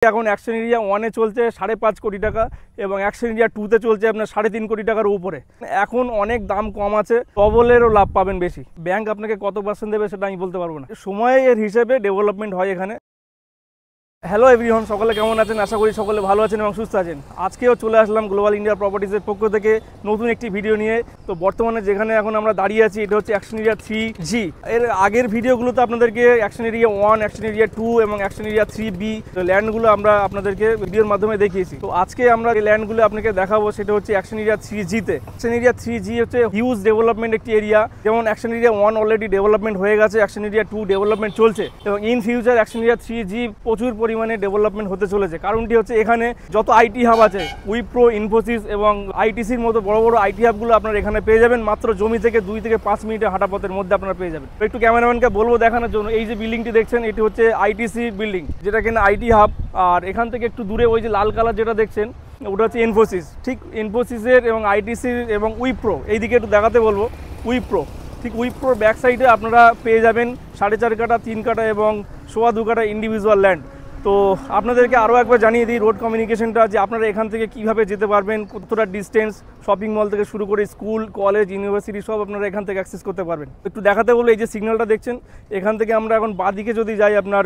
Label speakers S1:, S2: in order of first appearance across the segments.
S1: এখন action area 1 এ চলছে 5.5 কোটি টাকা এবং অ্যাকশন এরিয়া 2 তে চলছে আপনার 3.5 কোটি টাকার উপরে। এখন অনেক দাম কম আছে, ডবলেরও লাভ পাবেন বেশি। ব্যাংক আপনাকে কত পার্সেন্ট দেবে সেটা আমি বলতে পারবো না, সময়ের হিসেবে ডেভেলপমেন্ট হয় এখানে। হ্যালো এভরিওয়ান, সকলে কেমন আছেন? আশা করি সকলে ভালো আছেন এবং সুস্থ আছেন। আজকেও চলে আসলাম গ্লোবাল ইন্ডিয়া প্রপার্টিজের পক্ষ থেকে নতুন একটি ভিডিও নিয়ে। তো বর্তমানে যেখানে এখন আমরা দাঁড়িয়ে আছি এটা হচ্ছে অ্যাকশন এরিয়া 3G। এর আগের ভিডিওগুলোতে আপনাদেরকে অ্যাকশন এরিয়া 1, অ্যাকশন এরিয়া 2 এবং অ্যাকশন এরিয়া 3B ল্যান্ডগুলো আমরা আপনাদেরকে ভিডিওর মাধ্যমে দেখিয়েছি। তো আজকে আমরা এই ল্যান্ডগুলো আপনাকে দেখাবো, সেটা হচ্ছে অ্যাকশন এরিয়া 3G-তে। অ্যাকশন এরিয়া 3G হচ্ছে হিউজ ডেভেলপমেন্ট একটি এরিয়া। যেমন অ্যাকশন এরিয়া 1 অলরেডি ডেভেলপমেন্ট হয়ে গেছে, অ্যাকশন এরিয়া 2 ডেভেলপমেন্ট চলছে এবং in future action area 3G প্রচুর পরিমাণে ডেভেলপমেন্ট হতে চলেছে। কারণটি হচ্ছে এখানে যত আইটি হাব আছে, উইপ্রো, ইনফোসিস এবং আইটিসির মতো বড় বড় আইটি হাবগুলো আপনারা এখানে পেয়ে যাবেন মাত্র জমি থেকে 2 থেকে 5 মিনিটের হাঁটা পথের মধ্যে আপনারা পেয়ে যাবেন। একটু ক্যামেরাম্যানকে বলবো দেখানোর জন্য, এই যে বিল্ডিংটি দেখছেন এটি হচ্ছে আইটিসি বিল্ডিং, যেটা কিনা আইটি হাব। আর এখান থেকে একটু দূরে ওই যে লাল কালার যেটা দেখছেন ওটা হচ্ছে ইনফোসিস। ঠিক ইনফোসিসের এবং আইটিসির এবং উইপ্রো, এইদিকে একটু দেখাতে বলবো উইপ্রো। ঠিক উইপ্রোর ব্যাক সাইডে আপনারা পেয়ে যাবেন 4.5 কাঠা, 3 কাঠা এবং 1.25 কাঠা ইন্ডিভিজুয়াল ল্যান্ড। তো আপনাদেরকে আরও একবার জানিয়ে দিই রোড কমিউনিকেশনটা, যে আপনারা এখান থেকে কীভাবে যেতে পারবেন, কতটা ডিস্টেন্স, শপিং মল থেকে শুরু করে স্কুল, কলেজ, ইউনিভার্সিটি সব আপনারা এখান থেকে অ্যাক্সেস করতে পারবেন। একটু দেখাতে বলবো, এই যে সিগন্যালটা দেখছেন এখান থেকে আমরা এখন বাঁদিকে যদি যাই আপনার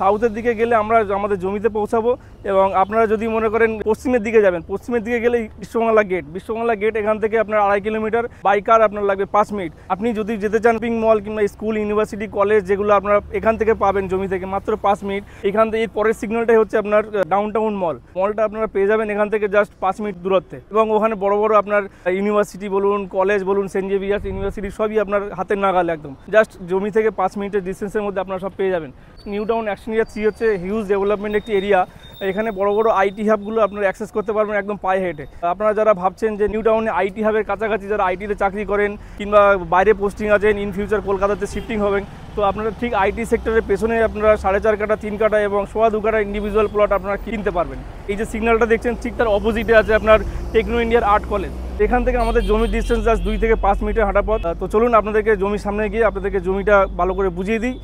S1: সাউথের দিকে গেলে আমরা আমাদের জমিতে পৌঁছাবো। এবং আপনারা যদি মনে করেন পশ্চিমের দিকে যাবেন, পশ্চিমের দিকে গেলে বিশ্ববাংলা গেট এখান থেকে আপনার 2.5 কিলোমিটার, বাই কার আপনার লাগবে 5 মিনিট। আপনি যদি যেতে চান শপিং মল কিংবা স্কুল, ইউনিভার্সিটি, কলেজ, যেগুলো আপনারা এখান থেকে পাবেন জমি থেকে মাত্র 5 মিনিট। এখান থেকে এর পরের সিগন্যালটাই হচ্ছে আপনার ডাউনটাউন মলটা আপনারা পেয়ে যাবেন এখান থেকে জাস্ট 5 মিনিট দূরত্বে। এবং ওখানে বড় বড় আপনার ইউনিভার্সিটি বলুন, কলেজ বলুন, সেন্ট জেভিয়ার্স ইউনিভার্সিটি সবই আপনার হাতের নাগাল, একদম জাস্ট জমি থেকে 5 মিনিটের ডিস্টেন্সের মধ্যে আপনারা সব পেয়ে যাবেন। নিউ টাউন অ্যাকশন এরিয়া 3 হচ্ছে হিউজ ডেভেলপমেন্ট একটি এরিয়া। এখানে বড় বড় আইটি হাবগুলো আপনারা অ্যাক্সেস করতে পারবেন একদম পায়ে হেঁটে। আপনারা যারা ভাবছেন যে নিউ টাউনে আইটি হাবের কাছাকাছি, যারা আইটিতে চাকরি করেন কিংবা বাইরে পোস্টিং আছেন, ইন ফিউচার কলকাতাতে শিফটিং হবেন, তো আপনারা ঠিক আইটি সেক্টরের পেছনে আপনারা 4.5 কাঠা, 3 কাঠা এবং 1.25 কাঠা ইন্ডিভিজুয়াল প্লট আপনারা কিনতে পারবেন। এই যে সিগন্যালটা দেখছেন ঠিক তার অপোজিটে আছে আপনার টেকনো ইন্ডিয়ার আর্ট কলেজ। এখান থেকে আমাদের জমির ডিস্টেন্স জাস্ট 2 থেকে 5 মিনিটের হাঁটা পথ। তো চলুন আপনাদেরকে জমির সামনে গিয়ে আপনাদেরকে জমিটা ভালো করে বুঝিয়ে দিই।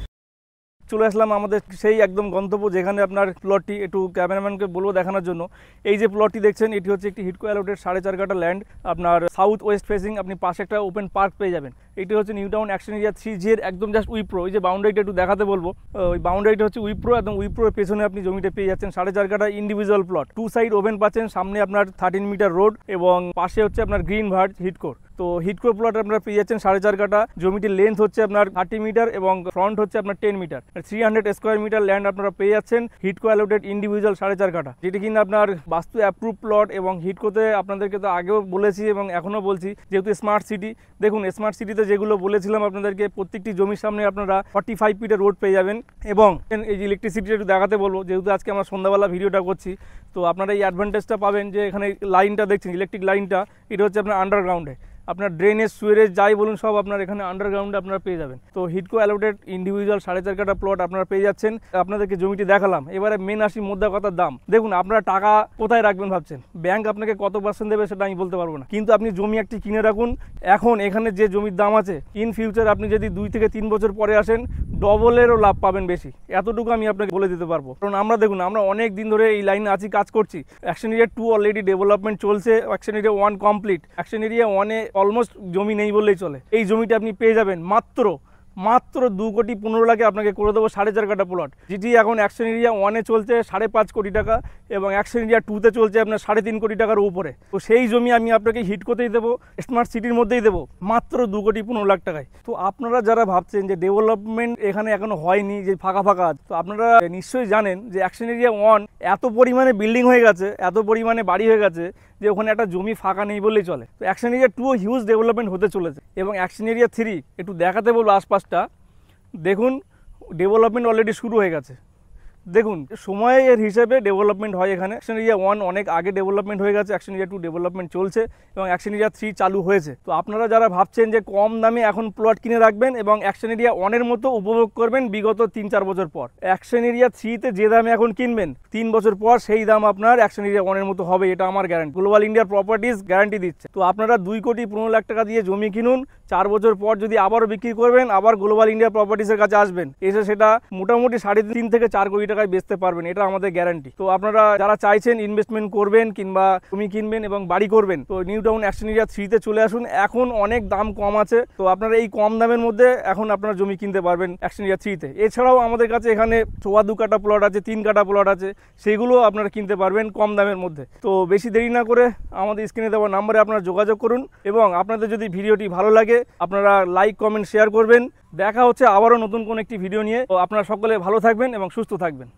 S1: চলে আসলাম আমাদের সেই একদম গন্তব্য, যেখানে আপনার প্লটটি, একটু ক্যামেরাম্যানকে বলবো দেখানোর জন্য। এই যে প্লটটি দেখছেন এটি হচ্ছে একটি হিডকো অ্যালটেড 4.5 কাঠা ল্যান্ড, আপনার সাউথ ওয়েস্ট ফেসিং। আপনি পাশে একটা ওপেন পার্ক পেয়ে যাবেন। এটি হচ্ছে new town action area 3G এর একদম জাস্ট উইপ্রো। এই যে বাউন্ডারিটা একটু দেখাতে বলবো, ওই বাউন্ডারিটা হচ্ছে উইপ্রো, একদম উইপ্রোর পেছনে আপনি জমিটা পেয়ে যাচ্ছেন 4.5 কাঠা ইন্ডিভিজুয়াল প্লট। 2 সাইড ওপেন পাচ্ছেন, সামনে আপনার 13 মিটার রোড এবং পাশে হচ্ছে আপনার গ্রিন ভার্জ হিডকোর। তো হিডকোর প্লট আপনারা পেয়ে যাচ্ছেন 4.5 কাঠা। জমিটির লেন্থ হচ্ছে আপনার 30 মিটার এবং ফ্রন্ট হচ্ছে আপনার 10 মিটার। 300 স্কোয়ার মিটার ল্যান্ড আপনারা পেয়ে যাচ্ছেন হিডকো অ্যালোটেড ইন্ডিভিজুয়াল 4.5 কাঠা, যেটি কিনা আপনার বাস্তু অ্যাপ্রুভ প্লট। এবং হিডকোতে আপনাদেরকে তো আগেও বলেছি এবং এখনও বলছি, যেহেতু স্মার্ট সিটি, দেখুন স্মার্ট সিটিতে যেগুলো বলেছিলাম আপনাদেরকে, প্রত্যেকটি জমির সামনে আপনারা 45 ফিটের রোড পেয়ে যাবেন। এবং এই যে ইলেকট্রিসিটিটা একটু দেখাতে বলবো, যেহেতু আজকে আমরা সন্ধ্যাবেলা ভিডিওটা করছি, তো আপনারা এই অ্যাডভান্টেজটা পাবেন যে এখানে লাইনটা দেখছেন, ইলেকট্রিক লাইনটা, এটা হচ্ছে আপনার আন্ডারগ্রাউন্ডে। আপনার ড্রেনেজ, সুয়ারেজ যাই বলুন সব আপনার এখানে আন্ডারগ্রাউন্ডে আপনারা পেয়ে যাবেন। তো হিডকো অ্যালোটেড ইন্ডিভিজুয়াল 4.5 কাঠা প্লট আপনারা পেয়ে যাচ্ছেন। আপনাদেরকে জমিটি দেখালাম, এবারে মেন আসি মোদ্দা কথার দাম। দেখুন আপনারা টাকা কোথায় রাখবেন ভাবছেন, ব্যাংক আপনাকে কত পার্সেন্ট দেবে সেটা আমি বলতে পারবো না, কিন্তু আপনি জমি একটি কিনে রাখুন। এখন এখানে যে জমির দাম আছে, ইন ফিউচার আপনি যদি 2 থেকে 3 বছর পরে আসেন, ডবলেরও লাভ পাবেন বেশি, এতটুকু আমি আপনাকে বলে দিতে পারবো। কারণ আমরা দেখুন, আমরা অনেক দিন ধরে এই লাইনে আছি, কাজ করছি। অ্যাকশন এরিয়া 2 অলরেডি ডেভেলপমেন্ট চলছে, action area 1 complete. Action area 1-এ অলমোস্ট জমি নেই বললেই চলে। এই জমিটা আপনি পেয়ে যাবেন মাত্র 2,15,00,000 আপনাকে করে দেবো 4.5 কাঠা প্লট, যেটি এখন অ্যাকশন এরিয়া 1-এ চলছে 5.5 কোটি টাকা এবং অ্যাকশন এরিয়া 2-তে চলছে আপনার 3.5 কোটি টাকার উপরে। তো সেই জমি আমি আপনাকে হিডকোতেই দেবো, স্মার্ট সিটির মধ্যেই দেবো মাত্র 2,15,00,000 টাকায়। তো আপনারা যারা ভাবছেন যে ডেভেলপমেন্ট এখানে এখনো হয়নি, যে ফাঁকা ফাঁকা, তো আপনারা নিশ্চয়ই জানেন যে অ্যাকশন এরিয়া 1 এত পরিমাণে বিল্ডিং হয়ে গেছে, এত পরিমাণে বাড়ি হয়ে গেছে যে ওখানে একটা জমি ফাঁকা নেই বললেই চলে। তো অ্যাকশন এরিয়া 2 হিউজ ডেভেলপমেন্ট হতে চলেছে। এবং অ্যাকশন এরিয়া 3 একটু দেখাতে বলবো আশপাশটা, দেখুন ডেভেলপমেন্ট অলরেডি শুরু হয়ে গেছে। দেখুন সময়ের হিসেবে ডেভেলপমেন্ট হয় এখানে। অ্যাকশন এরিয়া 1 অনেক আগে ডেভেলপমেন্ট হয়ে গেছে, অ্যাকশন এরিয়া 2 ডেভেলপমেন্ট চলছে এবং অ্যাকশন এরিয়া 3 চালু হয়েছে। তো আপনারা যারা ভাবছেন যে কম দামে এখন প্লট কিনে রাখবেন এবং অ্যাকশন এরিয়া 1-এর মতো উপভোগ করবেন বিগত 3-4 বছর পর, অ্যাকশন এরিয়া 3-তে যে দামে এখন কিনবেন 3 বছর পর সেই দাম আপনার অ্যাকশন এরিয়া 1-এর মতো হবে, এটা আমার guarantee. Global India properties guarantee দিচ্ছে। তো আপনারা 2,15,00,000 টাকা দিয়ে জমি কিনুন, 4 বছর পর যদি আবারও বিক্রি করবেন, আবার গ্লোবাল ইন্ডিয়া প্রপার্টিসের কাছে আসবেন, এসে সেটা মোটামুটি 3.5 থেকে 4 কোটি টাকায় বেচতে পারবেন। এটা আমাদের গ্যারান্টি। তো আপনারা যারা চাইছেন ইনভেস্টমেন্ট করবেন কিংবা জমি কিনবেন এবং বাড়ি করবেন, তো নিউ টাউন অ্যাকশন এরিয়া 3-তে চলে আসুন। এখন অনেক দাম কম আছে, তো আপনারা এই কম দামের মধ্যে এখন আপনারা জমি কিনতে পারবেন অ্যাকশন এরিয়া 3-তে। এছাড়াও আমাদের কাছে এখানে 2.25 কাঠা প্লট আছে, 3 কাঠা প্লট আছে, সেগুলো আপনারা কিনতে পারবেন কম দামের মধ্যে। তো বেশি দেরি না করে আমাদের স্ক্রিনে দেওয়া নাম্বারে আপনারা যোগাযোগ করুন এবং আপনাদের যদি ভিডিওটি ভালো লাগে আপনারা লাইক, কমেন্ট, শেয়ার করবেন। দেখা হচ্ছে আবারও নতুন কোন একটি ভিডিও নিয়ে। তো আপনারা সকলে ভালো থাকবেন এবং সুস্থ থাকবেন।